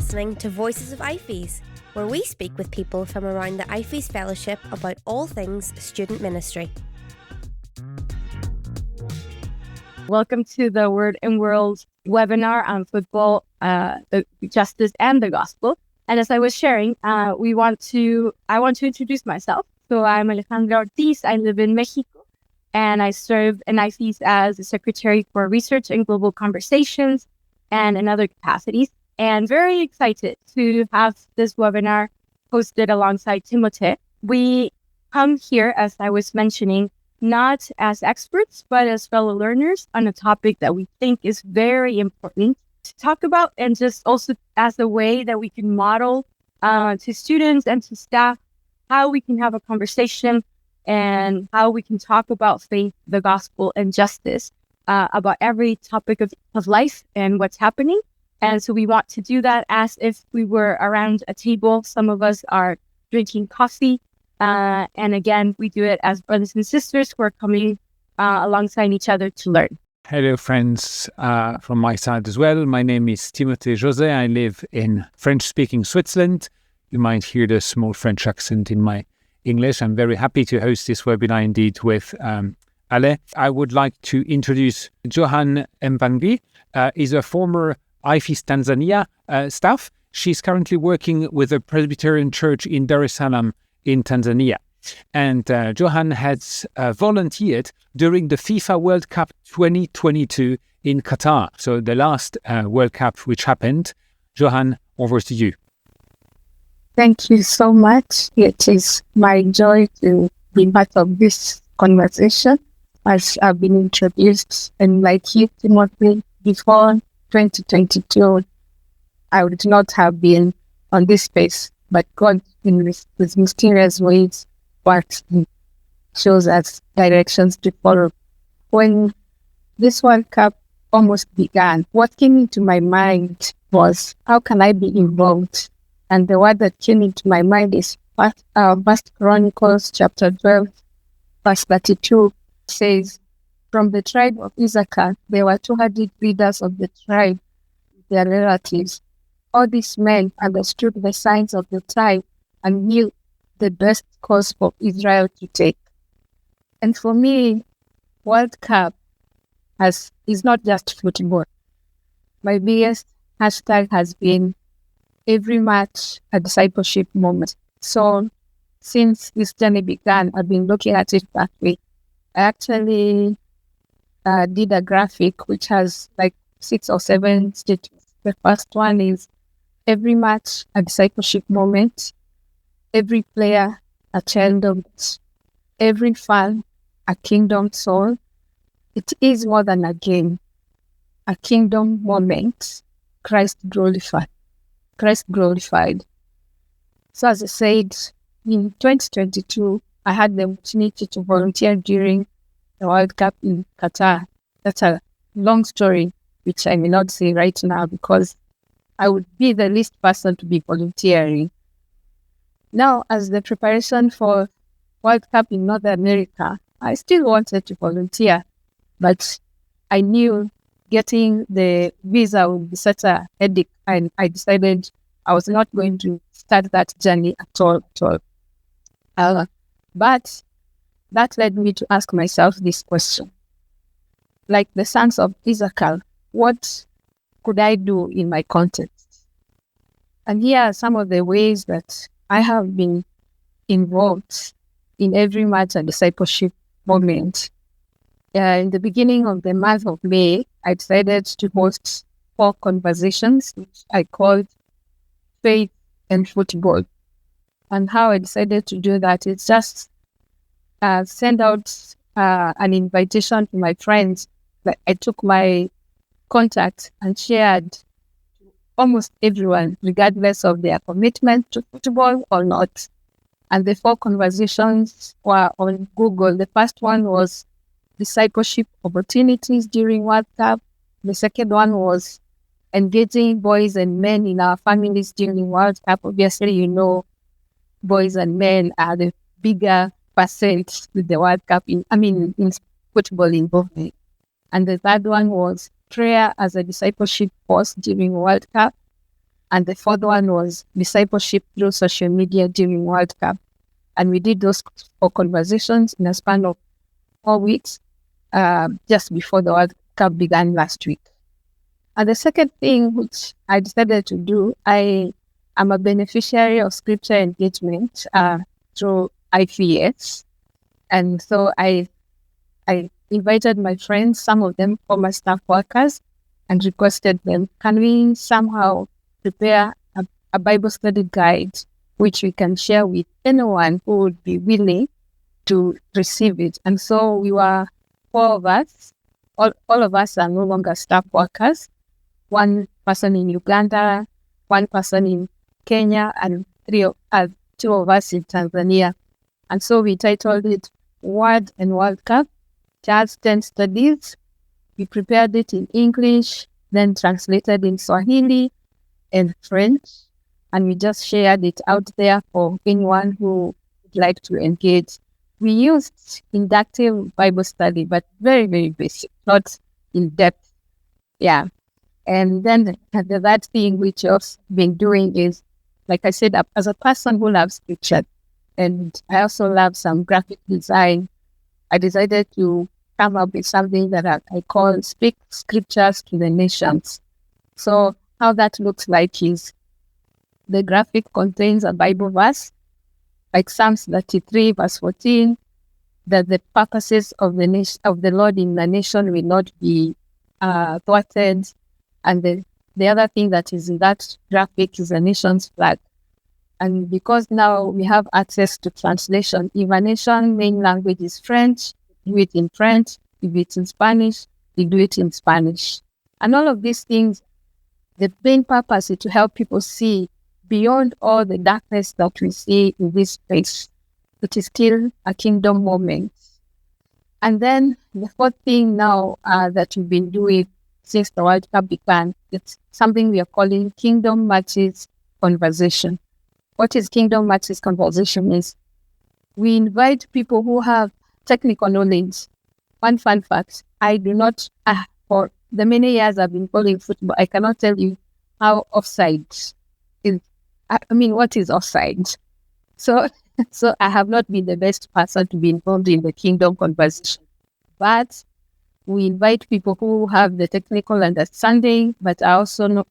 listening to Voices of IFES, where we speak with people from around the IFES Fellowship about all things student ministry. Welcome to the Word World webinar on football, the justice and the gospel. And as I was sharing, I want to introduce myself. So I'm Alejandra Ortiz. I live in Mexico, and I serve in IFES as a secretary for research and global conversations and in other capacities. And very excited to have this webinar hosted alongside Timothée. We come here, as I was mentioning, not as experts, but as fellow learners on a topic that we think is very important to talk about, and just also as a way that we can model to students and to staff how we can have a conversation and how we can talk about faith, the gospel, and justice about every topic of life and what's happening. And so we want to do that as if we were around a table. Some of us are drinking coffee. And again, we do it as brothers and sisters who are coming alongside each other to learn. Hello, friends, from my side as well. My name is Timothée José. I live in French-speaking Switzerland. You might hear the small French accent in my English. I'm very happy to host this webinar indeed with Ale. I would like to introduce Joan Mwangi. Is a former IFES Tanzania staff. She's currently working with a Presbyterian church in Dar es Salaam in Tanzania. And Johan has volunteered during the FIFA World Cup 2022 in Qatar. So the last World Cup which happened. Johan, over to you. Thank you so much. It is my joy to be part of this conversation as I've been introduced. And like you, Timothy, before 2022, I would not have been on this space, but God, in his mysterious ways, works and shows us directions to follow. When this World Cup almost began, what came into my mind was, how can I be involved? And the word that came into my mind is First Chronicles chapter 12, verse 32 says, from the tribe of Issachar, there were 200 leaders of the tribe, their relatives. All these men understood the signs of the time and knew the best course for Israel to take. And for me, World Cup is not just football. My biggest hashtag has been every match a discipleship moment. So since this journey began, I've been looking at it that way. I actually did a graphic which has like 6 or 7 statements. The first one is every match a discipleship moment, every player a child of God, every fan a kingdom soul. It is more than a game, a kingdom moment. Christ glorified. So as I said, in 2022, I had the opportunity to volunteer during the World Cup in Qatar. That's a long story, which I may not say right now because I would be the least person to be volunteering. Now, as the preparation for World Cup in North America, I still wanted to volunteer, but I knew getting the visa would be such a headache, and I decided I was not going to start that journey at all. But that led me to ask myself this question. Like the sons of Issachar, what could I do in my context? And here are some of the ways that I have been involved in every match and discipleship moment. In the beginning of the month of May, I decided to host 4 conversations, which I called Faith and Football. And how I decided to do that is just send out an invitation to my friends. I took my contact and shared to almost everyone, regardless of their commitment to football or not. And the 4 conversations were on Google. The first one was discipleship opportunities during World Cup. The second one was engaging boys and men in our families during World Cup. Obviously, you know, boys and men are the bigger percent with the World Cup in football involvement. And the third one was prayer as a discipleship course during World Cup. And the fourth one was discipleship through social media during World Cup. And we did those 4 conversations in a span of 4 weeks, just before the World Cup began last week. And the second thing which I decided to do, I am a beneficiary of scripture engagement through IFES. And so I invited my friends, some of them former staff workers, and requested them, can we somehow prepare a Bible study guide which we can share with anyone who would be willing to receive it. And so we were 4 of us. All of us are no longer staff workers. 1 person in Uganda, 1 person in Kenya, and 2 of us in Tanzania. And so we titled it Word and World Cup, Just 10 Studies. We prepared it in English, then translated in Swahili and French, and we just shared it out there for anyone who would like to engage. We used inductive Bible study, but very, very basic, not in depth. Yeah. And then the third thing which I've been doing is, like I said, as a person who loves scripture, and I also love some graphic design, I decided to come up with something that I call Speak Scriptures to the Nations. So how that looks like is the graphic contains a Bible verse, like Psalms 33 verse 14, that the purposes of the Lord in the nation will not be thwarted. And the other thing that is in that graphic is the nation's flag. And because now we have access to translation, if a nation main language is French, do it in French. If it's in Spanish, we do it in Spanish. And all of these things, the main purpose is to help people see beyond all the darkness that we see in this place. It is still a kingdom moment. And then the fourth thing now that we've been doing since the World Cup began, it's something we are calling Kingdom Matches Conversation. What is Kingdom Matches Conversation is we invite people who have technical knowledge. One fun fact, I do not, for the many years I've been following football, I cannot tell you how offside is. What is offside? So I have not been the best person to be involved in the kingdom conversation. But we invite people who have the technical understanding, but also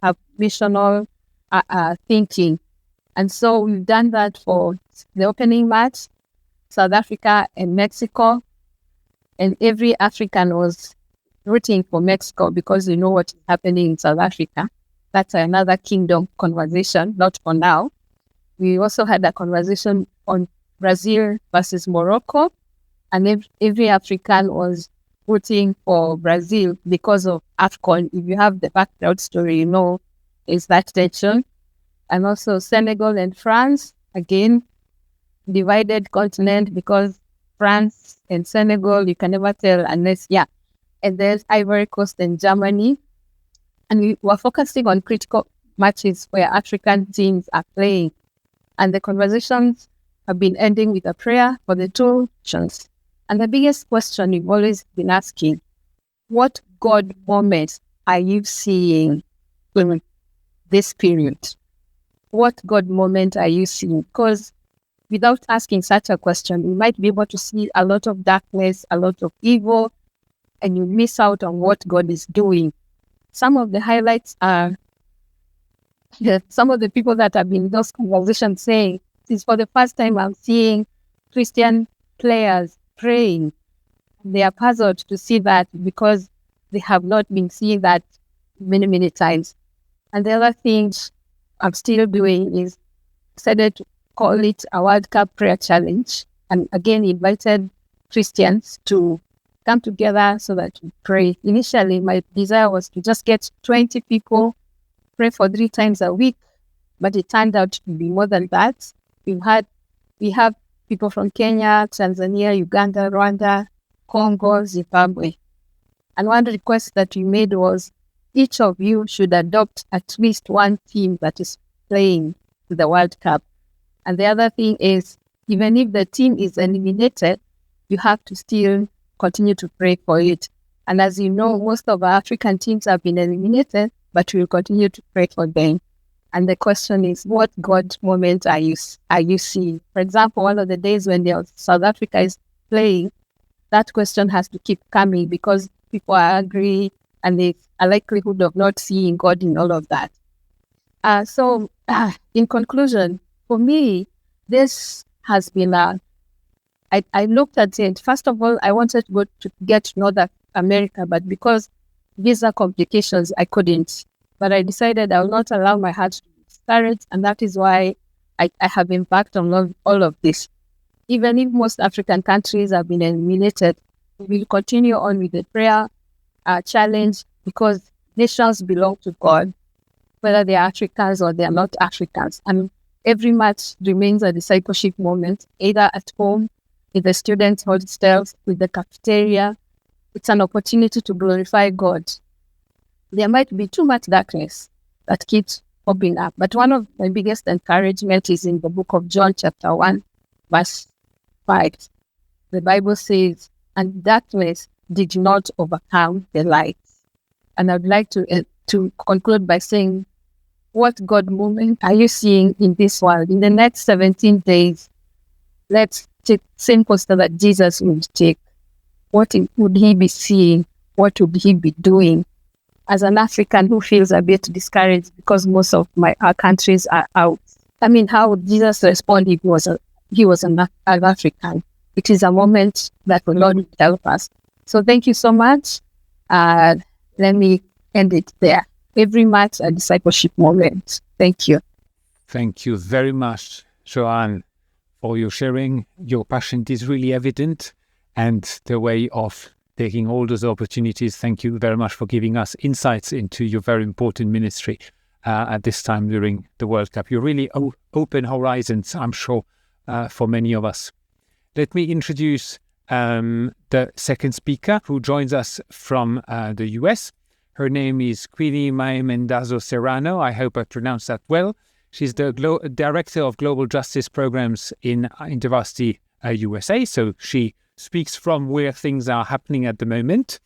have missional thinking. And so we've done that for the opening match, South Africa and Mexico. And every African was rooting for Mexico because they know what is happening in South Africa. That's another kingdom conversation, not for now. We also had a conversation on Brazil versus Morocco. And every African was rooting for Brazil because of AFCON. If you have the background story, you know, is that tension. And also Senegal and France, again, divided continent because France and Senegal, you can never tell unless, And there's Ivory Coast and Germany. And we were focusing on critical matches where African teams are playing. And the conversations have been ending with a prayer for the two nations. And the biggest question we've always been asking, what God moments are you seeing in this period? What God moment are you seeing? Because without asking such a question, you might be able to see a lot of darkness, a lot of evil, and you miss out on what God is doing. Some of the highlights are some of the people that have been in those conversations saying, this is for the first time I'm seeing Christian players praying. They are puzzled to see that because they have not been seeing that many, many times. And the other thing I'm still doing is decided to call it a World Cup prayer challenge. And again, invited Christians to come together so that we pray. Initially, my desire was to just get 20 people, pray for 3 times a week, but it turned out to be more than that. We have people from Kenya, Tanzania, Uganda, Rwanda, Congo, Zimbabwe. And one request that we made was each of you should adopt at least one team that is playing the World Cup. And the other thing is, even if the team is eliminated, you have to still continue to pray for it. And as you know, most of our African teams have been eliminated, but we'll continue to pray for them. And the question is, what God moment are you seeing? For example, one of the days when South Africa is playing, that question has to keep coming because people are angry and there's a likelihood of not seeing God in all of that. So, in conclusion, for me, this has been I looked at it. First of all, I wanted to go to get to North America, but because visa complications, I couldn't. But I decided I will not allow my heart to be discouraged, and that is why I have embarked on all of this. Even if most African countries have been eliminated, we will continue on with the prayer challenge because nations belong to God, whether they are Africans or they are not Africans. And every match remains a discipleship moment, either at home, with the students' hostels, with the cafeteria. It's an opportunity to glorify God. There might be too much darkness that keeps popping up, but one of my biggest encouragement is in the book of John chapter 1, verse 5. The Bible says, and darkness did not overcome the light. And I'd like to conclude by saying, what God moment are you seeing in this world? In the next 17 days, let's take same poster that Jesus would take. What would he be seeing? What would he be doing? As an African who feels a bit discouraged because most of our countries are out. I mean, how would Jesus respond if he was an African? It is a moment that the Lord will help us. So thank you so much. Let me end it there. Every match a discipleship moment. Thank you. Thank you very much, Joanne, for your sharing. Your passion is really evident, and the way of taking all those opportunities. Thank you very much for giving us insights into your very important ministry at this time during the World Cup. You really open horizons, I'm sure, for many of us. Let me introduce the second speaker who joins us from the US. Her name is Queenie Serrano. I hope I pronounced that well. She's the Director of Global Justice Programs in InterVarsity USA. So she speaks from where things are happening at the moment.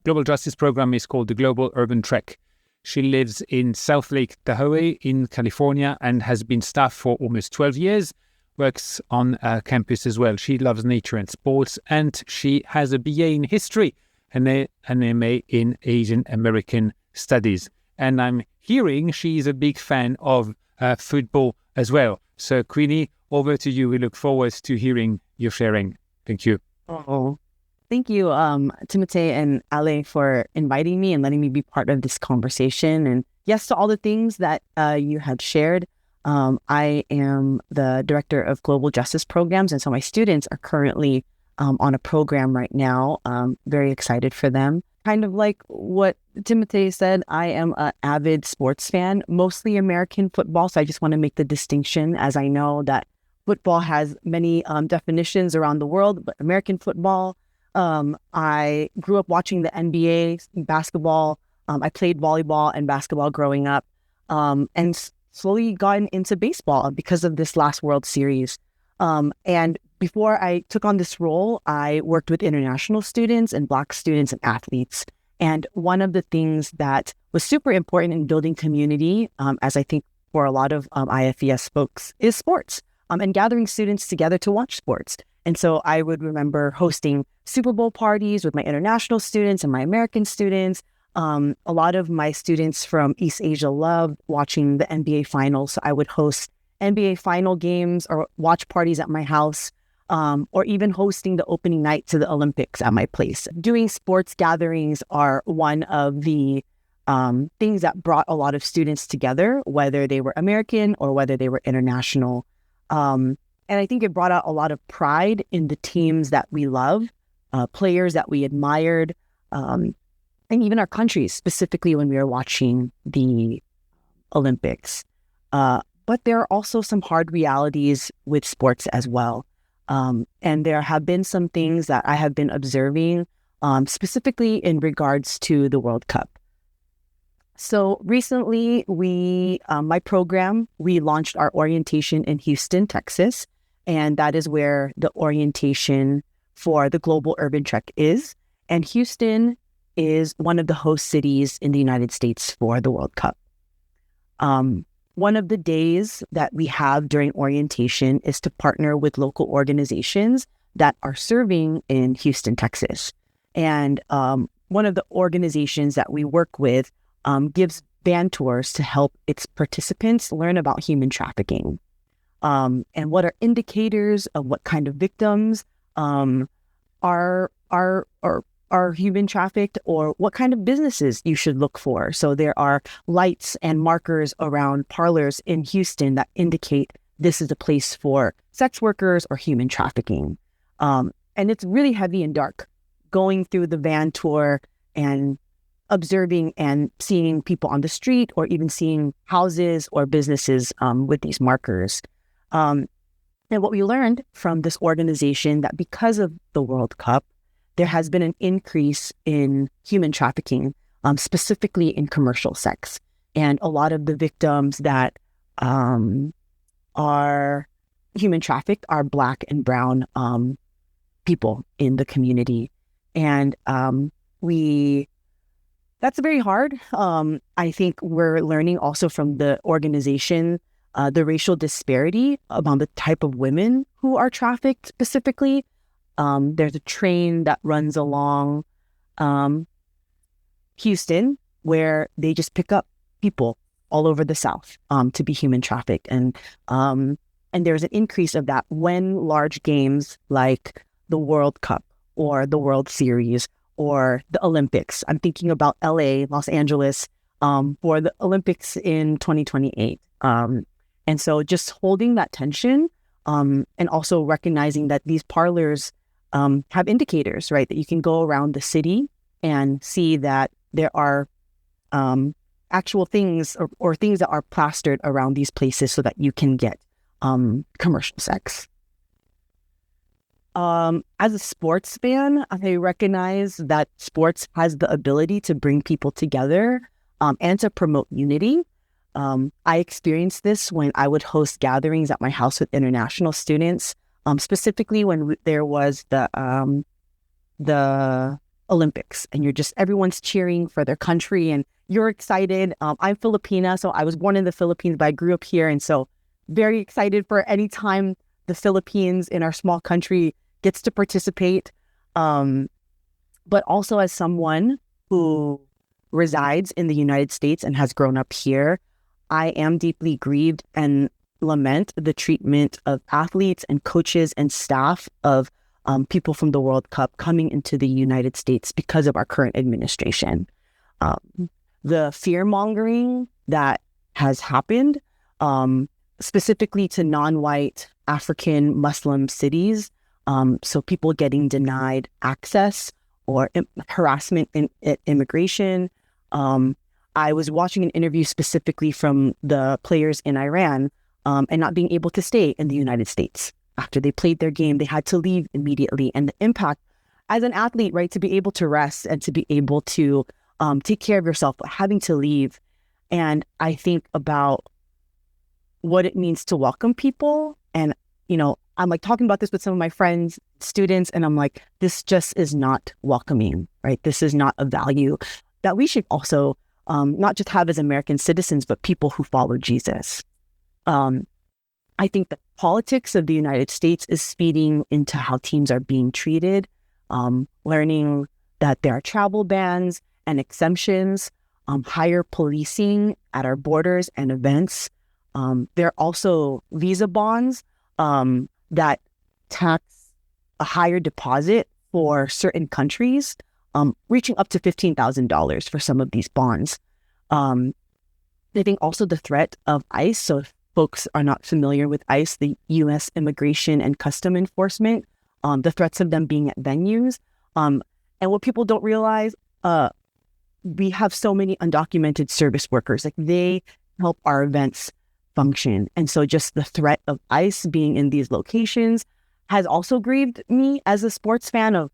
Global Justice Program is called the Global Urban Trek. She lives in South Lake Tahoe in California and has been staff for almost 12 years, works on campus as well. She loves nature and sports, and she has a BA in history and an MA in Asian American Studies. And I'm hearing she's a big fan of football as well. So Queenie, over to you. We look forward to hearing your sharing. Thank you. Oh, thank you, Timotei and Ale, for inviting me and letting me be part of this conversation. And yes to all the things that you had shared. I am the Director of Global Justice Programs, and so my students are currently on a program right now. Very excited for them. Kind of like what Timotei said, I am an avid sports fan, mostly American football. So I just want to make the distinction, as I know that football has many definitions around the world, but American football, I grew up watching the NBA, basketball. I played volleyball and basketball growing up, and slowly gotten into baseball because of this last World Series. And before I took on this role, I worked with international students and Black students and athletes. And one of the things that was super important in building community, as I think for a lot of IFES folks, is sports and gathering students together to watch sports. And so I would remember hosting Super Bowl parties with my international students and my American students. A lot of my students from East Asia loved watching the NBA finals. So I would host NBA final games or watch parties at my house, or even hosting the opening night to the Olympics at my place. Doing sports gatherings are one of the things that brought a lot of students together, whether they were American or whether they were international. And I think it brought out a lot of pride in the teams that we love, players that we admired, and even our countries, specifically when we were watching the Olympics. But there are also some hard realities with sports as well. And there have been some things that I have been observing, specifically in regards to the World Cup. So recently, my program, we launched our orientation in Houston, Texas, and that is where the orientation for the Global Urban Trek is. And Houston is one of the host cities in the United States for the World Cup. One of the days that we have during orientation is to partner with local organizations that are serving in Houston, Texas. And one of the organizations that we work with gives van tours to help its participants learn about human trafficking. And what are indicators of what kind of victims are human trafficked, or what kind of businesses you should look for. So there are lights and markers around parlors in Houston that indicate this is a place for sex workers or human trafficking. And it's really heavy and dark, going through the van tour and observing and seeing people on the street, or even seeing houses or businesses with these markers. And what we learned from this organization, that because of the World Cup, there has been an increase in human trafficking, specifically in commercial sex. And a lot of the victims that are human trafficked are Black and brown people in the community. And that's very hard. I think we're learning also from the organization the racial disparity among the type of women who are trafficked specifically. There's a train that runs along Houston where they just pick up people all over the South to be human trafficked. And there's an increase of that when large games like the World Cup or the World Series or the Olympics. I'm thinking about LA, Los Angeles, for the Olympics in 2028. And so just holding that tension and also recognizing that these parlors have indicators, right? That you can go around the city and see that there are actual things or things that are plastered around these places so that you can get commercial sex. As a sports fan, I recognize that sports has the ability to bring people together and to promote unity. I experienced this when I would host gatherings at my house with international students, specifically when there was the Olympics, and everyone's cheering for their country and you're excited. I'm Filipina, so I was born in the Philippines, but I grew up here. And so very excited for any time the Philippines in our small country gets to participate. But also as someone who resides in the United States and has grown up here, I am deeply grieved and lament the treatment of athletes and coaches and staff of people from the World Cup coming into the United States because of our current administration. The fear-mongering that has happened, specifically to non-white African Muslim cities, so people getting denied access or harassment in immigration. I was watching an interview specifically from the players in Iran and not being able to stay in the United States. After they played their game, they had to leave immediately. And the impact as an athlete, right, to be able to rest and to be able to take care of yourself, but having to leave. And I think about what it means to welcome people. And, I'm like talking about this with some of my friends, students, and I'm like, this just is not welcoming, right? This is not a value that we should also not just have as American citizens, but people who follow Jesus. I think the politics of the United States is feeding into how teams are being treated, learning that there are travel bans and exemptions, higher policing at our borders and events. There are also visa bonds that tax a higher deposit for certain countries, reaching up to $15,000 for some of these bonds. I think also the threat of ICE. So if folks are not familiar with ICE, the U.S. Immigration and Custom Enforcement, the threats of them being at venues. And what people don't realize, we have so many undocumented service workers. Like, they help our events function. And so just the threat of ICE being in these locations has also grieved me as a sports fan of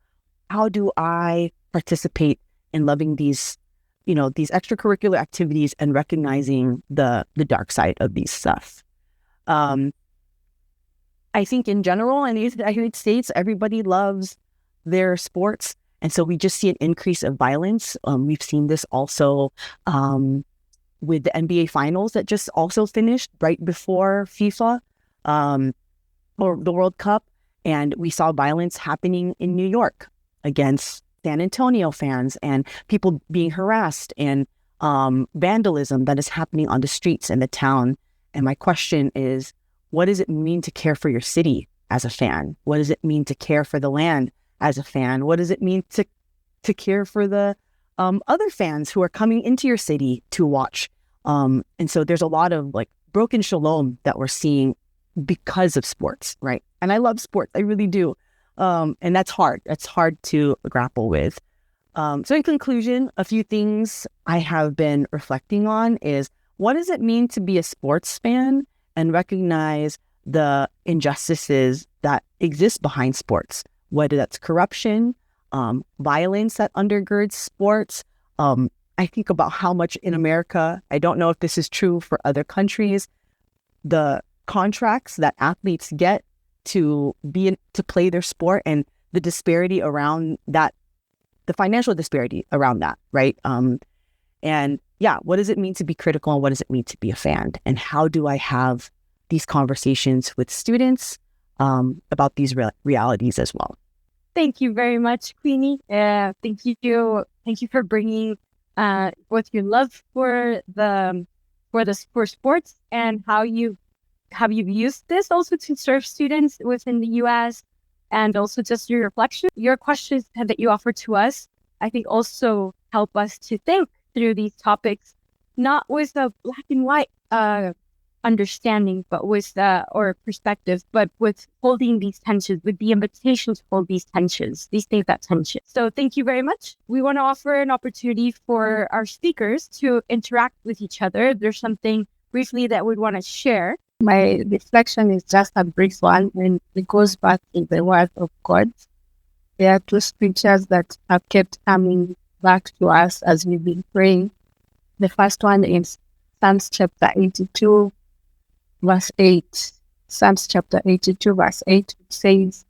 how do I participate in loving these extracurricular activities and recognizing the dark side of these stuff. I think in general in the United States, everybody loves their sports And so we just see an increase of violence. We've seen this also with the NBA finals that just also finished right before FIFA or the World Cup. And we saw violence happening in New York against San Antonio fans and people being harassed and vandalism that is happening on the streets in the town. And my question is, what does it mean to care for your city as a fan? What does it mean to care for the land as a fan? What does it mean to care for the other fans who are coming into your city to watch? And so there's a lot of like broken shalom that we're seeing because of sports, right? And I love sports, I really do. And that's hard. That's hard to grapple with. So in conclusion, a few things I have been reflecting on is, what does it mean to be a sports fan and recognize the injustices that exist behind sports, whether that's corruption, violence that undergirds sports. I think about how much in America, I don't know if this is true for other countries, the contracts that athletes get to play their sport and the disparity around that, the financial disparity around that, right? And yeah, what does it mean to be critical and what does it mean to be a fan? And how do I have these conversations with students about these realities as well? Thank you very much, Queenie. Thank you for bringing both your love for sports and how you've used this also to serve students within the U.S. and also just your reflection, your questions that you offer to us. I think also help us to think through these topics, not with a black and white understanding, but with or perspective, but with holding these tensions, with the invitation to hold these tensions, these things that tension. So thank you very much. We want to offer an opportunity for our speakers to interact with each other. If there's something briefly that we'd want to share. My reflection is just a brief one, and it goes back to the Word of God. There are two scriptures that have kept coming back to us as we've been praying. The first one is Psalms chapter 82, verse 8. Psalms chapter 82, verse 8 says,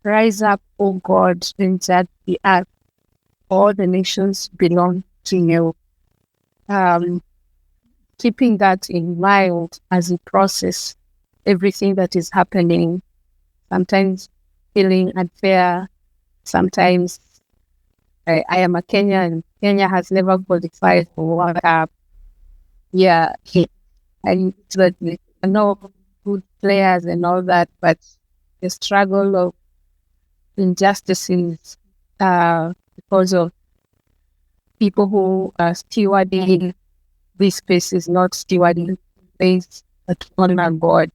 "Rise up, O God, and judge the earth. All the nations belong to you." Keeping that in mind as we process everything that is happening, sometimes feeling unfair, sometimes I am a Kenyan. Kenya has never qualified for World Cup. Yeah, I know good players and all that, but the struggle of injustices because of people who are stewarding this space is not stewarding space at honor God.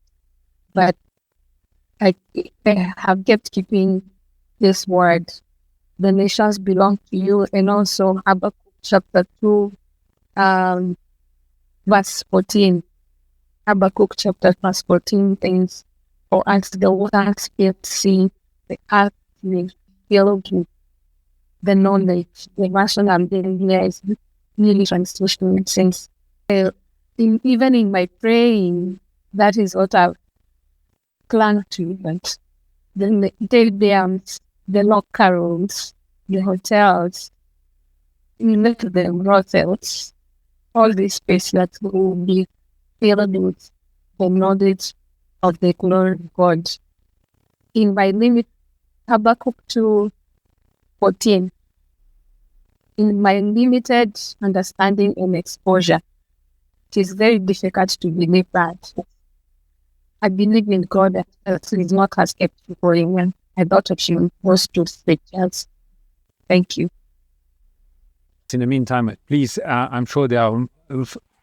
But I have kept keeping this word. The nations belong to you, and also Habakkuk chapter 2, verse 14. Habakkuk chapter verse 14 things, "For as the waters fill the sea, the earth will fill with the knowledge." The version I'm getting here is really translation since even in my praying, that is what I've clung to. But the stadiums, the locker rooms, the hotels, the brothels, all these spaces that will be filled with the knowledge of the glory of God. In my limit, Habakkuk 2:14, in my limited understanding and exposure, it is very difficult to believe that. I believe in God that He is not as kept for him when I thought of you those two scriptures. Thank you. In the meantime, please, I'm sure there are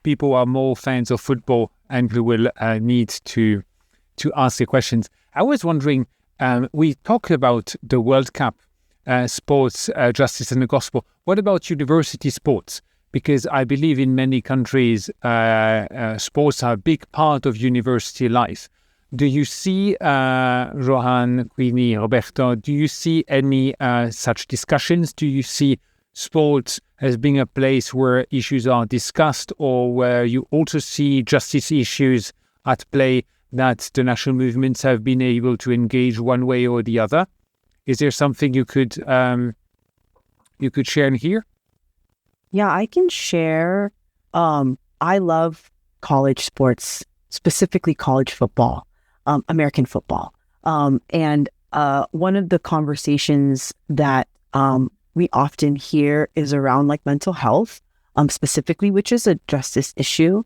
people who are more fans of football and who will need to ask the questions. I was wondering, we talked about the World Cup, sports, justice and the gospel. What about university sports? Because I believe in many countries, sports are a big part of university life. Do you see, Johan, Queenie, Roberto, do you see any such discussions? Do you see sports as being a place where issues are discussed, or where you also see justice issues at play that the national movements have been able to engage one way or the other? Is there something you could you could share in here? Yeah, I can share. I love college sports, specifically college football, American football. And one of the conversations that we often hear is around like mental health, specifically, which is a justice issue,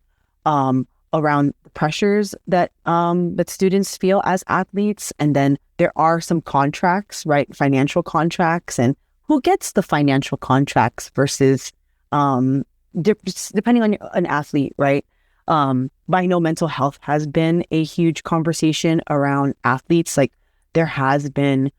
around the pressures that that students feel as athletes. And then there are some contracts, right? Financial contracts, and who gets the financial contracts versus depending on an athlete, right? But I know mental health has been a huge conversation around athletes. Like there has been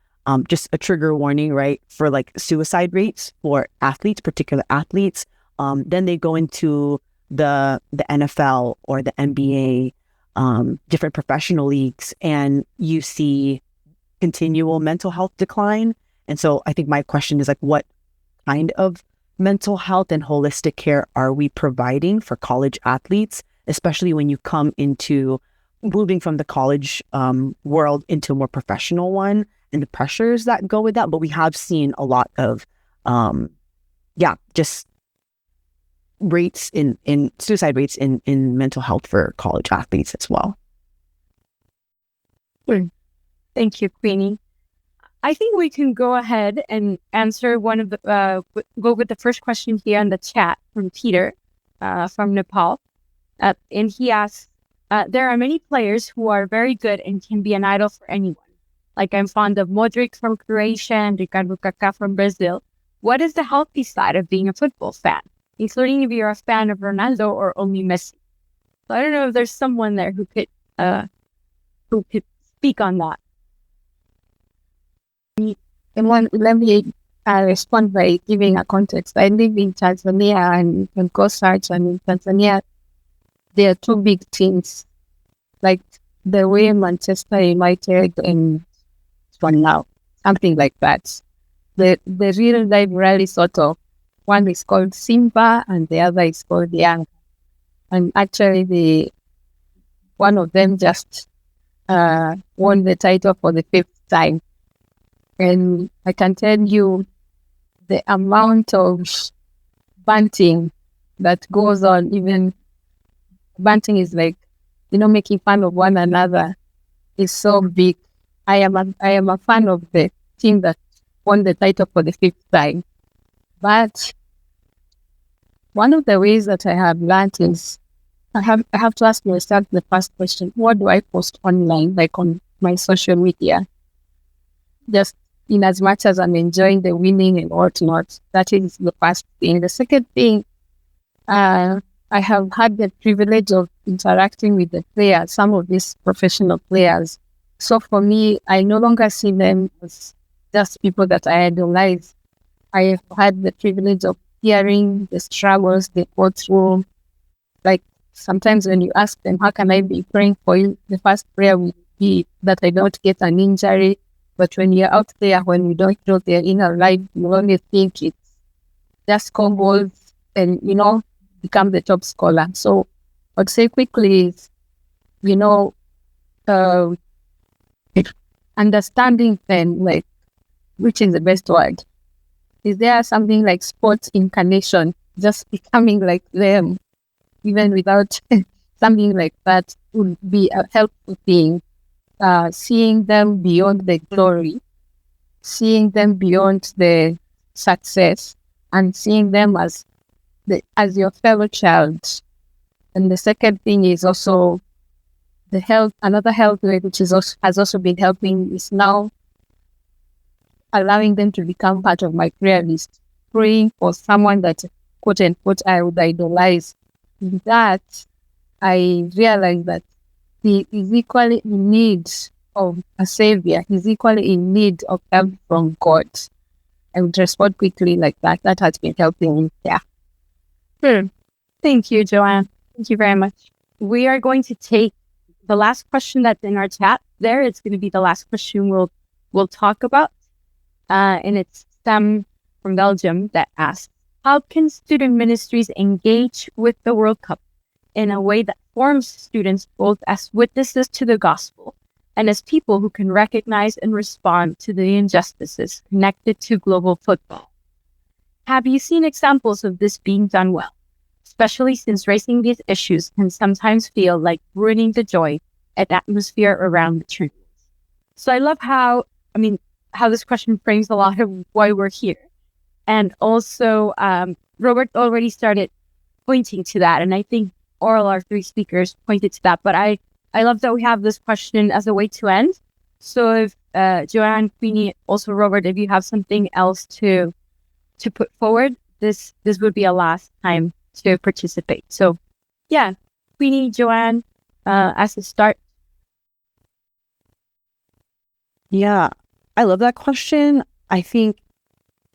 just a trigger warning, right, for like suicide rates for athletes, particular athletes. Then they go into the NFL or the NBA, different professional leagues, and you see continual mental health decline. And so I think my question is like, what kind of mental health and holistic care are we providing for college athletes, especially when you come into moving from the college world into a more professional one and the pressures that go with that? But we have seen a lot of, just rates in suicide rates in mental health for college athletes as well. Thank you, Queenie. I think we can go ahead and answer one of the, go with the first question here in the chat from Peter from Nepal. And he asks, there are many players who are very good and can be an idol for anyone. Like I'm fond of Modric from Croatia and Ricardo Kaká from Brazil. What is the healthy side of being a football fan, including if you're a fan of Ronaldo or only Messi? So I don't know if there's someone there who could speak on that. Let me respond by giving a context. I live in Tanzania, and you can go search. And in Tanzania, there are two big teams, like the way Manchester United and one now, something like that. The real rivalry sort of, one is called Simba and the other is called Yanga. And actually, one of them just won the title for the 5th time. And I can tell you the amount of banting that goes on. Even banting is like, making fun of one another is so big. I am a fan of the team that won the title for the 5th time. But one of the ways that I have learned is I have to ask myself the first question: what do I post online, like on my social media? Just in as much as I'm enjoying the winning and whatnot, that is the first thing. The second thing, I have had the privilege of interacting with the players, some of these professional players. So for me, I no longer see them as just people that I idolize. I have had the privilege of hearing the struggles they go through. Like sometimes when you ask them, how can I be praying for you? The first prayer will be that I don't get an injury. But when you're out there, when you don't know their inner life, you only think it's just score goals and, become the top scorer. So I'd say quickly is, understanding then, like, which is the best word? Is there something like sports incarnation, just becoming like them, even without something like that would be a helpful thing. Seeing them beyond the glory, seeing them beyond the success, and seeing them as your fellow child. And the second thing is also the health. Another health way which has also been helping is now allowing them to become part of my prayer list, praying for someone that quote unquote I would idolize. In that, I realized that he is equally in need of a savior. He's equally in need of help from God. I would respond quickly like that. That has been helping me. Yeah. Thank you, Joanne. Thank you very much. We are going to take the last question that's in our chat there. It's going to be the last question we'll talk about. And it's Sam from Belgium that asks, how can student ministries engage with the World Cup in a way that forms students both as witnesses to the gospel and as people who can recognize and respond to the injustices connected to global football? Have you seen examples of this being done well? Especially since raising these issues can sometimes feel like ruining the joy and atmosphere around the tournament. So I love how this question frames a lot of why we're here. And also, Robert already started pointing to that. And I think all our three speakers pointed to that. But I love that we have this question as a way to end. So if Joanne, Queenie, also Robert, if you have something else to put forward, this would be a last time to participate. So yeah, Queenie, Joanne, as a start. Yeah, I love that question. I think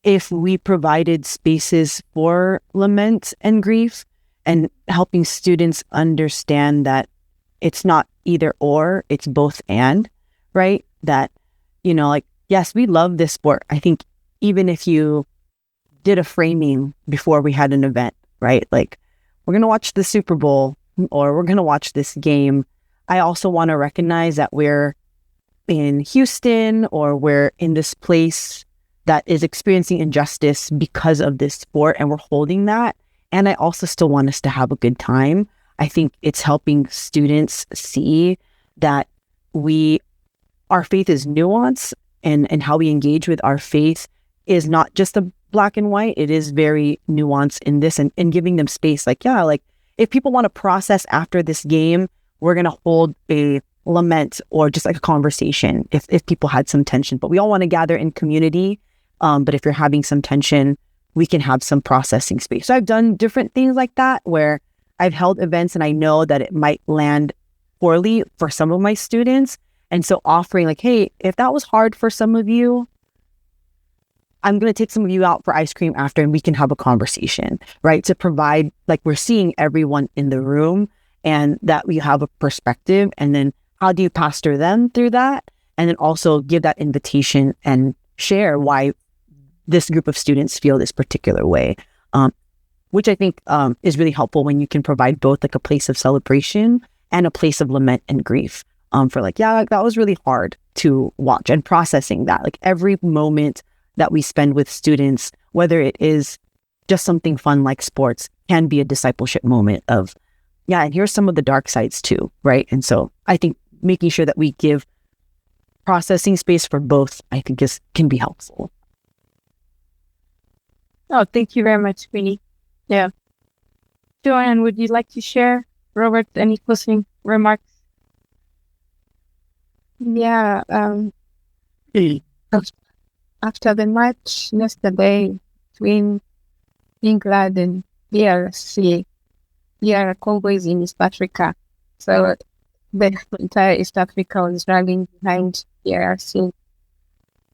if we provided spaces for lament and grief and helping students understand that it's not either or, it's both and, right? That, like, yes, we love this sport. I think even if you did a framing before we had an event, right? Like, we're going to watch the Super Bowl or we're going to watch this game. I also want to recognize that we're in Houston or we're in this place that is experiencing injustice because of this sport, and we're holding that. And I also still want us to have a good time. I think it's helping students see that our faith is nuanced, and how we engage with our faith is not just a black and white. It is very nuanced in this, and giving them space. Like, yeah, like if people want to process after this game, we're going to hold a lament or just like a conversation if people had some tension. But we all want to gather in community. But if you're having some tension, we can have some processing space. So I've done different things like that where I've held events and I know that it might land poorly for some of my students. And so offering like, hey, if that was hard for some of you, I'm going to take some of you out for ice cream after and we can have a conversation, right? To provide, like, we're seeing everyone in the room and that we have a perspective. And then how do you pastor them through that? And then also give that invitation and share why this group of students feel this particular way, which I think is really helpful when you can provide both like a place of celebration and a place of lament and grief for like, yeah, that was really hard to watch, and processing that. Like every moment that we spend with students, whether it is just something fun like sports, can be a discipleship moment of, yeah, and here's some of the dark sides too, right? And so I think making sure that we give processing space for both, I think can be helpful. Oh, thank you very much, Queenie. Yeah. Joanne, would you like to share? Robert, any closing remarks? Yeah. After the match yesterday between England and DRC, Congo is in East Africa. So the entire East Africa was rallying behind DRC.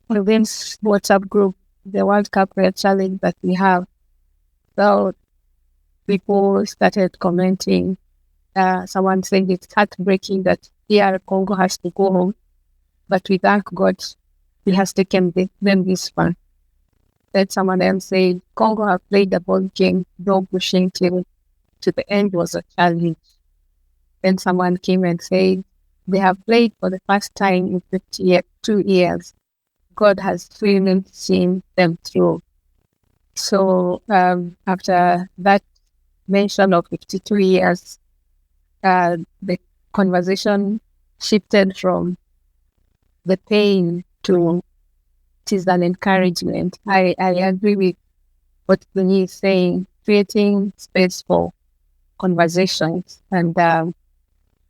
Within WhatsApp group, the World Cup Prayer Challenge that we have. So people started commenting. Someone saying it's heartbreaking that DR Congo has to go home, but we thank God he has taken them this far. Then someone else said Congo have played the ball game, no pushing till to the end was a challenge. Then someone came and said they have played for the first time in 2 years. God has really seen them through. So after that mention of 52 years, the conversation shifted from the pain to it is an encouragement. I agree with what Queenie is saying, creating space for conversations and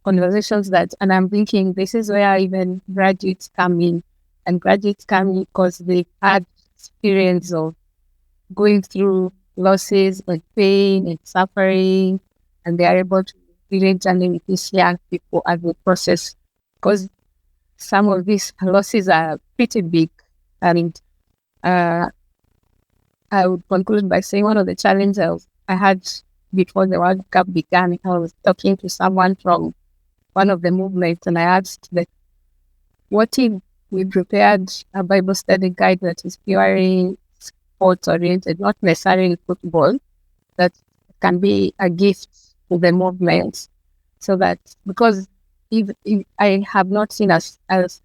conversations and I'm thinking this is where even graduates come in. And graduates come in because they've had experience of going through losses and pain and suffering, and they are able to really journey with these young people as they process. Because some of these losses are pretty big. And I would conclude by saying one of the challenges I had before the World Cup began, I was talking to someone from one of the movements, and I asked that, what if we prepared a Bible study guide that is purely sports oriented, not necessarily football, that can be a gift to the movement, so that, because if I have not seen a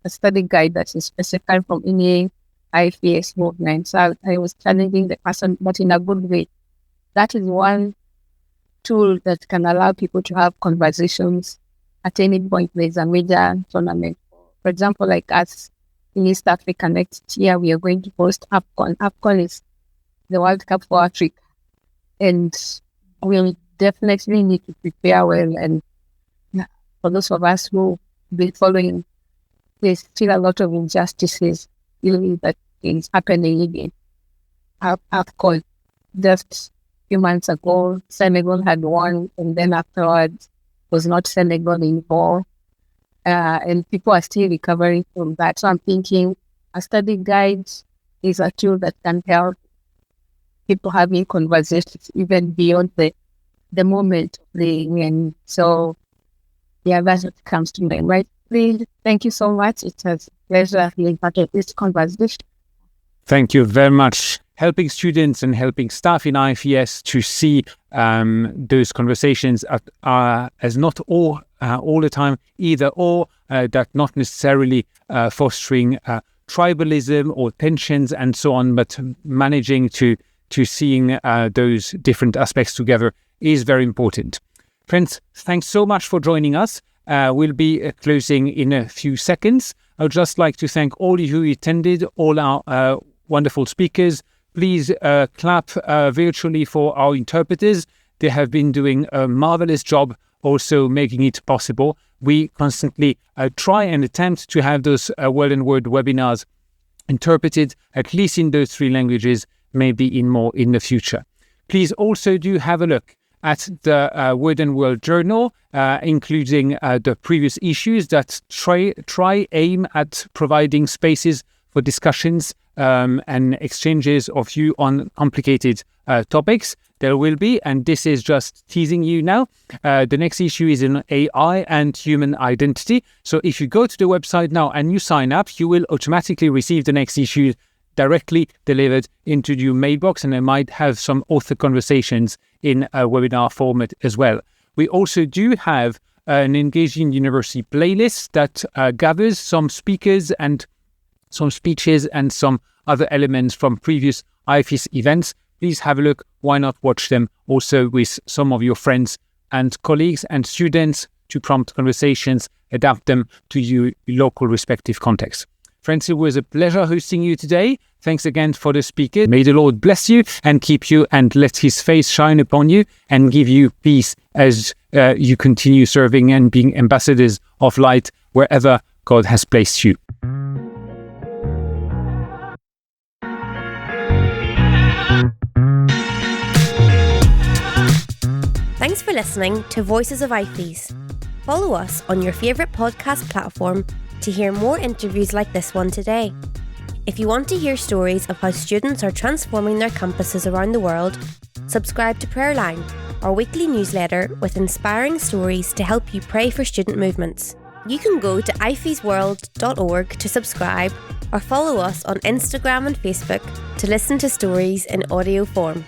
study guide that is specified from any IFES movement. So I was challenging the person, but in a good way. That is one tool that can allow people to have conversations at any point. There's a major tournament. For example, like us in East Africa next year, we are going to host AFCON. AFCON is the World Cup for Africa. And we'll definitely need to prepare well. And for those of us who have been following, there's still a lot of injustices that is happening in AFCON. Just a few months ago, Senegal had won, and then afterwards was not Senegal anymore. And people are still recovering from that. So I'm thinking a study guide is a tool that can help people having conversations even beyond the moment of playing. And so, that's what comes to mind, right? Please, thank you so much. It was a pleasure being part of this conversation. Thank you very much. Helping students and helping staff in IFES to see those conversations as not all the time either or, that not necessarily fostering tribalism or tensions and so on, but managing to seeing those different aspects together is very important. Friends, thanks so much for joining us. We'll be closing in a few seconds. I would just like to thank all you who attended, all our wonderful speakers. Please clap virtually for our interpreters. They have been doing a marvelous job also making it possible. We constantly try and attempt to have those Word and Word webinars interpreted, at least in those 3 languages, maybe in more in the future. Please also do have a look at the Word and World Journal, including the previous issues that aim at providing spaces for discussions and exchanges of view on complicated topics. There will be, and this is just teasing you now, the next issue is in AI and human identity. So if you go to the website now and you sign up, you will automatically receive the next issue directly delivered into your mailbox, and I might have some author conversations in a webinar format as well. We also do have an Engaging University playlist that gathers some speakers and some speeches and some other elements from previous IFES events. Please have a look. Why not watch them also with some of your friends and colleagues and students to prompt conversations, adapt them to your local respective context. Friends, it was a pleasure hosting you today. Thanks again for the speaker. May the Lord bless you and keep you, and let his face shine upon you and give you peace as you continue serving and being ambassadors of light wherever God has placed you. Thanks for listening to Voices of IFES. Follow us on your favourite podcast platform to hear more interviews like this one today. If you want to hear stories of how students are transforming their campuses around the world, subscribe to Prayer Line, our weekly newsletter with inspiring stories to help you pray for student movements. You can go to ifesworld.org to subscribe, or follow us on Instagram and Facebook to listen to stories in audio form.